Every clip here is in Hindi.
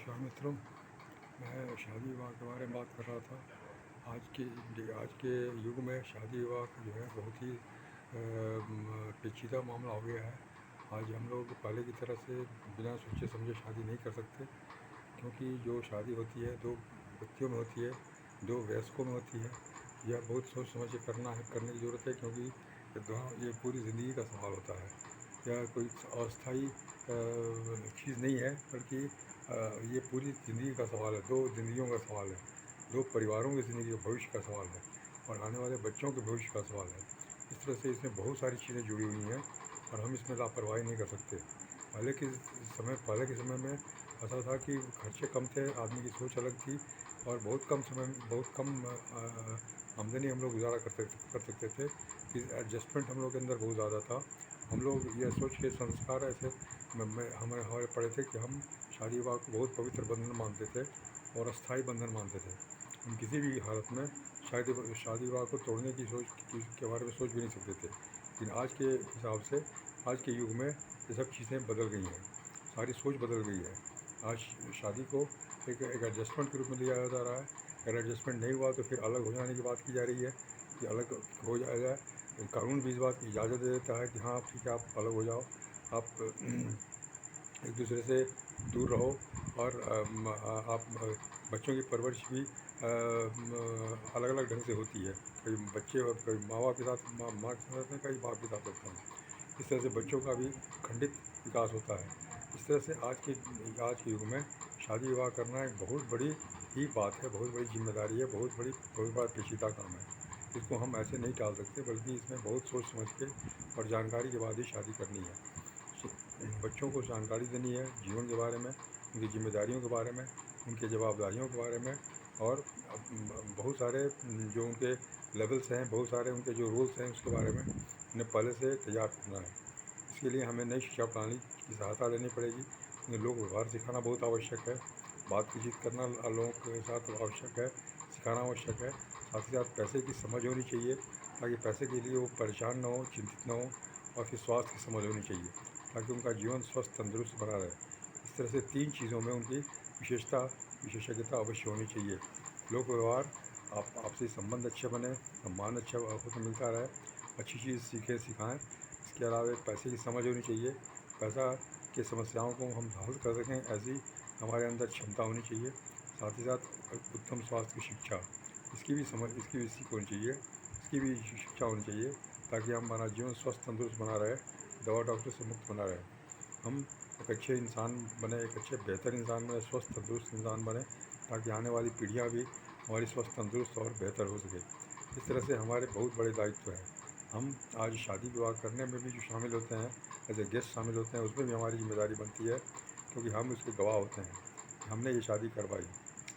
नमस्कार मित्रों, मैं शादी विवाह के बारे में बात कर रहा था। आज के युग में शादी विवाह जो है बहुत ही पेचीदा मामला हो गया है। आज हम लोग पहले की तरह से बिना सोचे समझे शादी नहीं कर सकते, क्योंकि जो शादी होती है दो व्यक्तियों में होती है, दो वयस्कों में होती है। यह बहुत सोच समझ के करने की ज़रूरत है, क्योंकि ये पूरी ज़िंदगी का सवाल होता है। यह कोई अस्थाई चीज़ नहीं है, बल्कि ये पूरी ज़िंदगी का सवाल है, दो ज़िंदगियों का सवाल है, दो परिवारों की ज़िंदगी के भविष्य का सवाल है और आने वाले बच्चों के भविष्य का सवाल है। इस तरह से इसमें बहुत सारी चीज़ें जुड़ी हुई हैं और हम इसमें लापरवाही नहीं कर सकते। पहले के समय में ऐसा था कि खर्चे कम थे, आदमी की सोच अलग थी और बहुत कम आमदनी हम लोग गुजारा कर सकते थे कि एडजस्टमेंट हम लोग के अंदर बहुत ज़्यादा था। हम लोग यह सोच के संस्कार ऐसे हमारे पड़े थे कि हम शादी विवाह को बहुत पवित्र बंधन मानते थे और अस्थाई बंधन मानते थे। हम किसी भी हालत में शादी विवाह को तोड़ने की के बारे में सोच भी नहीं सकते थे। लेकिन आज के हिसाब से, आज के युग में ये सब चीज़ें बदल गई हैं, सारी सोच बदल गई है। आज शादी को एक एडजस्टमेंट के रूप में लिया जा रहा है। अगर एडजस्टमेंट नहीं हुआ तो फिर अलग हो जाने की बात की जा रही है कि अलग हो जाएगा। कानून भी इस बात की इजाज़त दे देता है कि हाँ ठीक है, आप अलग हो जाओ, आप एक दूसरे से दूर रहो और आप बच्चों की परवरिश भी अलग अलग ढंग से होती है। कई बच्चे और कई माँ बाप के साथ माँ के साथ होते हैं, कई बाप के साथ होते हैं। इस तरह से बच्चों का भी खंडित विकास होता है। इस तरह से आज के युग में शादी विवाह करना एक बहुत बड़ी ही बात है, बहुत बड़ी जिम्मेदारी है, बहुत बड़ा पेचीदा काम है। इसको हम ऐसे नहीं टाल सकते, बल्कि इसमें बहुत सोच समझ के और जानकारी के बाद ही शादी करनी है। बच्चों को जानकारी देनी है जीवन के बारे में, उनकी जिम्मेदारियों के बारे में, उनके जवाबदारियों के बारे में और बहुत सारे जो उनके लेवल्स हैं, बहुत सारे उनके जो रोल्स हैं उसके बारे में उन्हें पहले से तैयार करना है। इसके लिए हमें नई शिक्षा प्रणाली की सहायता लेनी पड़ेगी। उन्हें लोक व्यवहार सिखाना बहुत आवश्यक है, बातचीत करना लोगों के साथ आवश्यक है, सिखाना आवश्यक है। साथ ही साथ पैसे की समझ होनी चाहिए, ताकि पैसे के लिए वो परेशान ना हो, चिंतित ना हो। और फिर स्वास्थ्य की समझ होनी चाहिए, ताकि उनका जीवन स्वस्थ तंदुरुस्त बना रहे। इस तरह से 3 चीज़ों में उनकी विशेषज्ञता अवश्य होनी चाहिए। लोक व्यवहार, आपसी संबंध अच्छे बने, सम्मान अच्छा होता मिलता रहे, अच्छी चीज़ सीखें सिखाएं। इसके अलावा एक पैसे की समझ होनी चाहिए, पैसा की समस्याओं को हम हल कर सकें, ऐसी हमारे अंदर क्षमता होनी चाहिए। साथ ही साथ उत्तम स्वास्थ्य की शिक्षा, इसकी भी सीख होनी चाहिए, इसकी भी शिक्षा होनी चाहिए, ताकि हमारा जीवन स्वस्थ तंदुरुस्त बना रहे, दवा डॉक्टर से मुक्त बना रहे। हम एक अच्छे इंसान बने, एक अच्छे बेहतर इंसान बने, स्वस्थ तंदुरुस्त इंसान बने, ताकि आने वाली पीढ़ियाँ भी हमारी स्वस्थ तंदुरुस्त और बेहतर हो सके। इस तरह से हमारे बहुत बड़े दायित्व हैं। हम आज शादी विवाह करने में भी जो शामिल होते हैं, एज ए गेस्ट शामिल होते हैं, उसमें भी हमारी जिम्मेदारी बनती है, क्योंकि हम उसके गवाह होते हैं कि हमने ये शादी करवाई,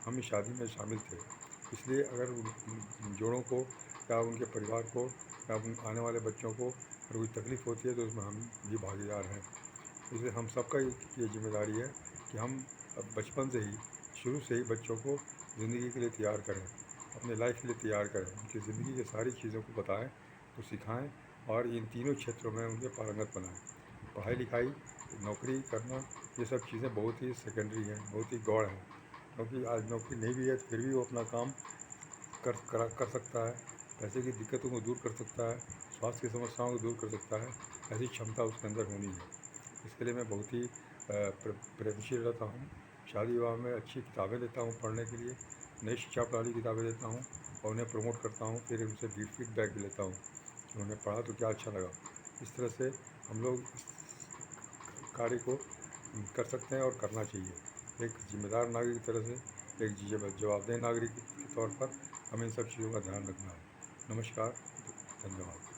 हम इस शादी में शामिल थे। इसलिए अगर उन जोड़ों को या उनके परिवार को या आने वाले बच्चों को अगर कोई तकलीफ़ होती है तो उसमें हम भी भागीदार हैं। इसलिए हम सबका ये जिम्मेदारी है कि हम अब बचपन से ही, शुरू से ही बच्चों को ज़िंदगी के लिए तैयार करें, अपने लाइफ के लिए तैयार करें, उनकी ज़िंदगी की सारी चीज़ों को बताएं, तो सिखाएं और इन तीनों क्षेत्रों में उनके पारंगत बनाएं। पढ़ाई लिखाई, नौकरी करना, ये सब चीज़ें बहुत ही सेकेंडरी हैं, बहुत ही गौण हैं, क्योंकि आज नौकरी नहीं भी है तो फिर भी वो अपना काम कर सकता है, पैसे की दिक्कतों को दूर कर सकता है, स्वास्थ्य की समस्याओं को दूर कर सकता है। ऐसी क्षमता उसके अंदर होनी है। इसके लिए मैं बहुत ही प्रयत्नशील रहता हूँ। शादी विवाह में अच्छी किताबें देता हूँ पढ़ने के लिए, नई शिक्षा प्रणाली की किताबें देता हूँ और उन्हें प्रमोट करता हूँ। फिर उनसे फीडबैक भी लेता हूँ कि उन्हें पढ़ा तो क्या अच्छा लगा। इस तरह से हम लोग इस कार्य को कर सकते हैं और करना चाहिए। एक जिम्मेदार नागरिक की तरह से, एक जवाबदेह नागरिक के तौर पर हमें इन सब चीज़ों का ध्यान रखना है। नमस्कार, धन्यवाद।